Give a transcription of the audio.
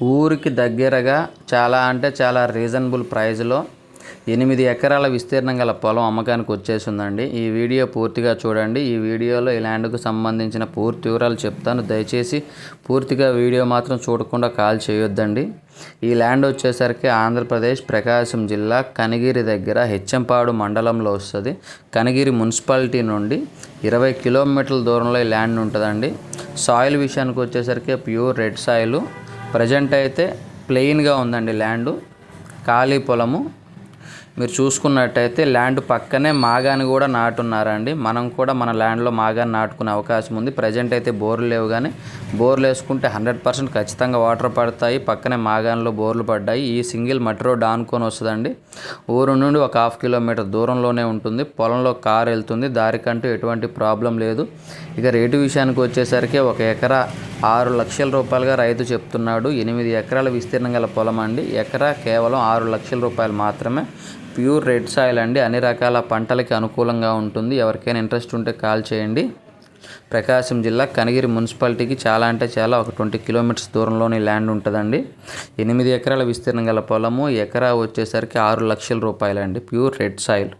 ఊరికి దగ్గరగా చాలా అంటే చాలా రీజనబుల్ ప్రైస్లో 8 ఎకరాల విస్తీర్ణం గల పొలం అమ్మకానికి వచ్చేసిందండి. ఈ వీడియో పూర్తిగా చూడండి. ఈ వీడియోలో ఈ ల్యాండ్కు సంబంధించిన పూర్తి వివరాలు చెప్తాను. దయచేసి పూర్తిగా వీడియో మాత్రం చూడకుండా కాల్ చేయొద్దండి. ఈ ల్యాండ్ వచ్చేసరికి ఆంధ్రప్రదేశ్ ప్రకాశం జిల్లా కనిగిరి దగ్గర హెచ్చంపాడు మండలంలో వస్తుంది. కనిగిరి మున్సిపాలిటీ నుండి 20 కిలోమీటర్ల దూరంలో ఈ ల్యాండ్ ఉంటుందండి. సాయిల్ విషయానికి వచ్చేసరికి ప్యూర్ రెడ్ సాయిల్. ప్రజెంట్ అయితే ప్లెయిన్గా ఉందండి ల్యాండు, ఖాళీ పొలము. మీరు చూసుకున్నట్టయితే ల్యాండ్ పక్కనే మాగాని కూడా నాటున్నారండి. మనం కూడా మన ల్యాండ్లో మాగాని నాటుకునే అవకాశం ఉంది. ప్రజెంట్ అయితే బోర్లు లేవు, కానీ బోర్లు వేసుకుంటే 100% ఖచ్చితంగా వాటర్ పడతాయి. పక్కనే మాగానిలో బోర్లు పడ్డాయి. ఈ సింగిల్ మట్టి రోడ్ ఆనుకొని వస్తుందండి. ఊరు నుండి ఒక 1/2 కిలోమీటర్ దూరంలోనే ఉంటుంది. పొలంలో కారు వెళ్తుంది. దారికంటూ ఎటువంటి ప్రాబ్లం లేదు. ఇక రేటు విషయానికి వచ్చేసరికి 1 ఎకరా 6 లక్షల రూపాయలుగా రైతు చెప్తున్నాడు. 8 ఎకరాల విస్తీర్ణం గల పొలం అండి. ఎకరా కేవలం 6 లక్షల రూపాయలు మాత్రమే. ప్యూర్ రెడ్ సాయిల్ అండి. అన్ని రకాల పంటలకి అనుకూలంగా ఉంటుంది. ఎవరికైనా ఇంట్రెస్ట్ ఉంటే కాల్ చేయండి. ప్రకాశం జిల్లా కనిగిరి మున్సిపాలిటీకి చాలా అంటే చాలా ఒక 20 కిలోమీటర్స్ దూరంలోని ల్యాండ్ ఉంటుందండి. 8 ఎకరాల విస్తీర్ణం గల పొలము. ఎకరా వచ్చేసరికి 6 లక్షల రూపాయలండి. Pure red soil.